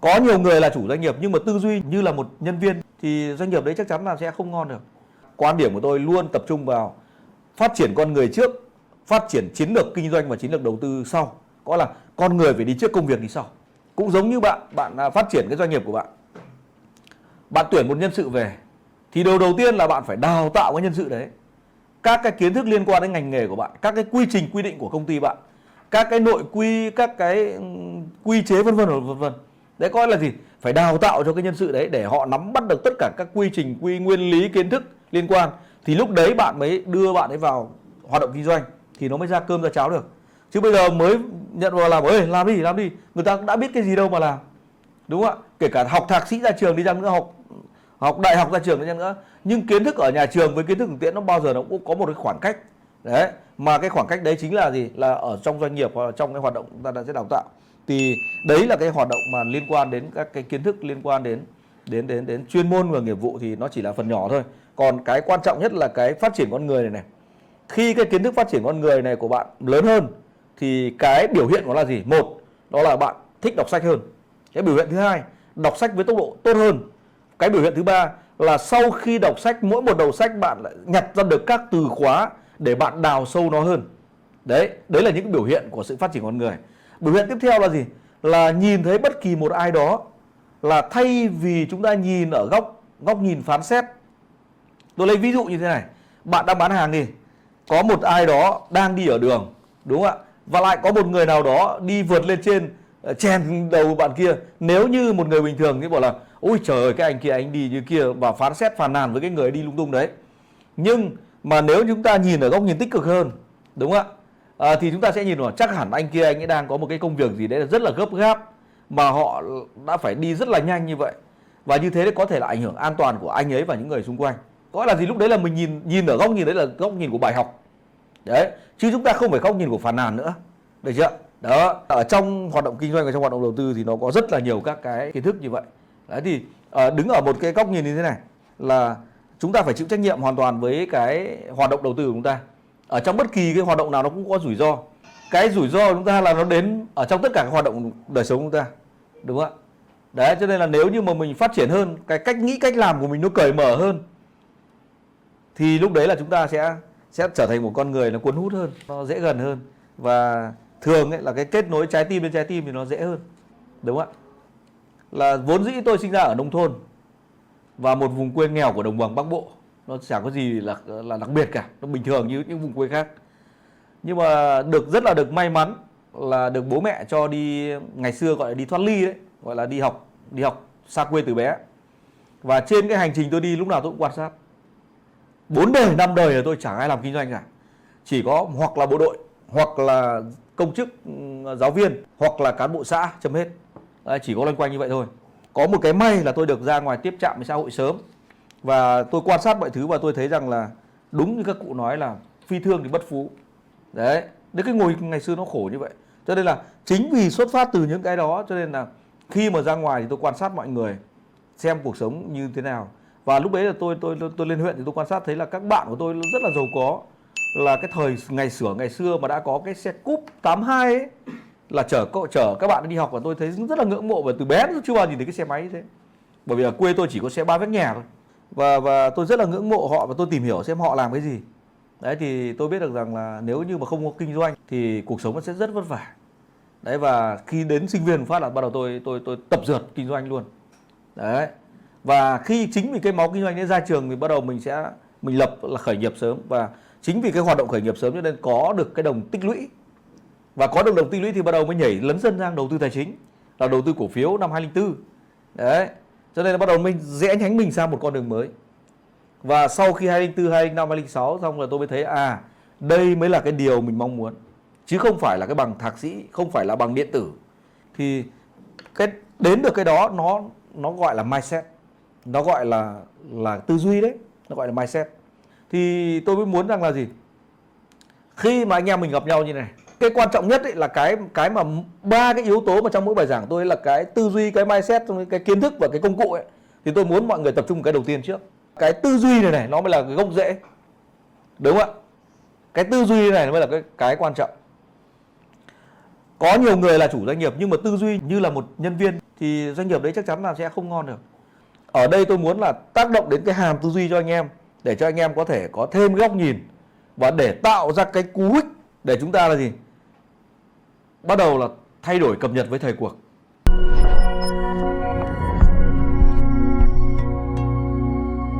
Có nhiều người là chủ doanh nghiệp nhưng mà tư duy như là một nhân viên thì doanh nghiệp đấy chắc chắn là sẽ không ngon được. Quan điểm của tôi luôn tập trung vào phát triển con người trước, phát triển chiến lược kinh doanh và chiến lược đầu tư sau. Có là con người phải đi trước, công việc đi sau. Cũng giống như bạn phát triển cái doanh nghiệp của bạn. Bạn tuyển một nhân sự về thì đầu tiên là bạn phải đào tạo cái nhân sự đấy. Các cái kiến thức liên quan đến ngành nghề của bạn, các cái quy trình quy định của công ty bạn, các cái nội quy, các cái quy chế vân vân. Đấy coi là gì? Phải đào tạo cho cái nhân sự đấy để họ nắm bắt được tất cả các quy trình, nguyên lý, kiến thức liên quan. Thì lúc đấy bạn mới đưa bạn ấy vào hoạt động kinh doanh thì nó mới ra cơm ra cháo được. Chứ bây giờ mới nhận vào làm, ơi làm đi, người ta cũng đã biết cái gì đâu mà làm. Đúng không ạ? Kể cả học thạc sĩ ra trường đi chăng nữa, học đại học ra trường đi chăng nữa, nhưng kiến thức ở nhà trường với kiến thức thực tiễn nó bao giờ nó cũng có một cái khoảng cách. Đấy, mà cái khoảng cách đấy chính là gì? Là ở trong doanh nghiệp hoặc là trong cái hoạt động chúng ta đã sẽ đào tạo. Thì đấy là cái hoạt động mà liên quan đến các cái kiến thức liên quan đến chuyên môn và nghiệp vụ thì nó chỉ là phần nhỏ thôi. Còn cái quan trọng nhất là cái phát triển con người này. Khi cái kiến thức phát triển con người này của bạn lớn hơn thì cái biểu hiện của nó là gì? Một, đó là bạn thích đọc sách hơn. Cái biểu hiện thứ hai, đọc sách với tốc độ tốt hơn. Cái biểu hiện thứ ba là sau khi đọc sách, mỗi một đầu sách bạn lại nhặt ra được các từ khóa để bạn đào sâu nó hơn. Đấy là những biểu hiện của sự phát triển con người. Biểu hiện tiếp theo là gì? Là nhìn thấy bất kỳ một ai đó, là thay vì chúng ta nhìn ở góc nhìn phán xét. Tôi lấy ví dụ như thế này. Bạn đang bán hàng đi, có một ai đó đang đi ở đường, đúng không ạ? Và lại có một người nào đó đi vượt lên trên, chèn đầu bạn kia. Nếu như một người bình thường thì bảo là ôi trời ơi, cái anh kia anh đi như kia, và phán xét phàn nàn với cái người đi lung tung đấy. Nhưng mà nếu chúng ta nhìn ở góc nhìn tích cực hơn, đúng không ạ? Thì chúng ta sẽ nhìn vào chắc hẳn anh kia anh ấy đang có một cái công việc gì đấy là rất là gấp gáp, mà họ đã phải đi rất là nhanh như vậy. Và như thế có thể là ảnh hưởng an toàn của anh ấy và những người xung quanh. Có là gì? Lúc đấy là mình nhìn ở góc nhìn đấy là góc nhìn của bài học. Đấy, chứ chúng ta không phải góc nhìn của phàn nàn nữa. Được chưa? Đó, ở trong hoạt động kinh doanh và trong hoạt động đầu tư thì nó có rất là nhiều các cái kiến thức như vậy. Đấy thì đứng ở một cái góc nhìn như thế này là chúng ta phải chịu trách nhiệm hoàn toàn với cái hoạt động đầu tư của chúng ta. Ở trong bất kỳ cái hoạt động nào nó cũng có rủi ro. Cái rủi ro của chúng ta là nó đến ở trong tất cả các hoạt động đời sống của chúng ta. Đúng không ạ? Đấy, cho nên là nếu như mà mình phát triển hơn, cái cách nghĩ, cách làm của mình nó cởi mở hơn, thì lúc đấy là chúng ta sẽ trở thành một con người nó cuốn hút hơn, nó dễ gần hơn. Và thường ấy, là cái kết nối trái tim đến trái tim thì nó dễ hơn. Đúng không ạ? Là vốn dĩ tôi sinh ra ở nông thôn và một vùng quê nghèo của đồng bằng Bắc Bộ. Nó chẳng có gì là đặc biệt cả, nó bình thường như những vùng quê khác. Nhưng mà rất là được may mắn là được bố mẹ cho đi, ngày xưa gọi là đi thoát ly đấy, gọi là đi học xa quê từ bé. Và trên cái hành trình tôi đi lúc nào tôi cũng quan sát. 4 đời, 5 đời là tôi chẳng ai làm kinh doanh cả. Chỉ có hoặc là bộ đội, hoặc là công chức giáo viên, hoặc là cán bộ xã, chấm hết. Đấy, chỉ có loanh quanh như vậy thôi. Có một cái may là tôi được ra ngoài tiếp chạm với xã hội sớm. Và tôi quan sát mọi thứ và tôi thấy rằng là đúng như các cụ nói là phi thương thì bất phú. Đấy, cái ngồi ngày xưa nó khổ như vậy. Cho nên là chính vì xuất phát từ những cái đó cho nên là khi mà ra ngoài thì tôi quan sát mọi người, xem cuộc sống như thế nào. Và lúc đấy là tôi lên huyện thì tôi quan sát thấy là các bạn của tôi rất là giàu có. Là cái thời ngày xưa mà đã có cái xe cúp 82 ấy, là chở các bạn đi học, và tôi thấy rất là ngưỡng mộ, và từ bé tôi chưa bao giờ nhìn thấy cái xe máy như thế. Bởi vì ở quê tôi chỉ có xe 3 vách nhà thôi. Và tôi rất là ngưỡng mộ họ và tôi tìm hiểu xem họ làm cái gì. Đấy thì tôi biết được rằng là nếu như mà không có kinh doanh thì cuộc sống nó sẽ rất vất vả. Đấy, và khi đến sinh viên phát là bắt đầu tôi tập dượt kinh doanh luôn. Đấy. Và khi chính vì cái máu kinh doanh đến ra trường thì bắt đầu mình lập là khởi nghiệp sớm, và chính vì cái hoạt động khởi nghiệp sớm cho nên có được cái đồng tích lũy. Và có được đồng tích lũy thì bắt đầu mới nhảy lấn sân sang đầu tư tài chính, là đầu tư cổ phiếu năm 2004. Đấy. Cho nên là bắt đầu mình rẽ nhánh mình sang một con đường mới. Và sau khi 2004, 2005, 2006 xong là tôi mới thấy đây mới là cái điều mình mong muốn. Chứ không phải là cái bằng thạc sĩ, không phải là bằng điện tử. Thì đến được cái đó nó gọi là mindset. Nó gọi là tư duy đấy, nó gọi là mindset. Thì tôi mới muốn rằng là gì? Khi mà anh em mình gặp nhau như này, cái quan trọng nhất ấy là cái mà 3 cái yếu tố mà trong mỗi bài giảng tôi là cái tư duy, cái mindset, cái kiến thức và cái công cụ ấy. Thì tôi muốn mọi người tập trung cái đầu tiên trước. Cái tư duy này nó mới là cái gốc rễ. Đúng không ạ? Cái tư duy này mới là cái quan trọng. Có nhiều người là chủ doanh nghiệp nhưng mà tư duy như là một nhân viên thì thì doanh nghiệp đấy chắc chắn là sẽ không ngon được. Ở đây tôi muốn là tác động đến cái hàm tư duy cho anh em, để cho anh em có thể có thêm cái góc nhìn và để tạo ra cái cú hích để chúng ta là gì? Bắt đầu là thay đổi cập nhật với thời cuộc.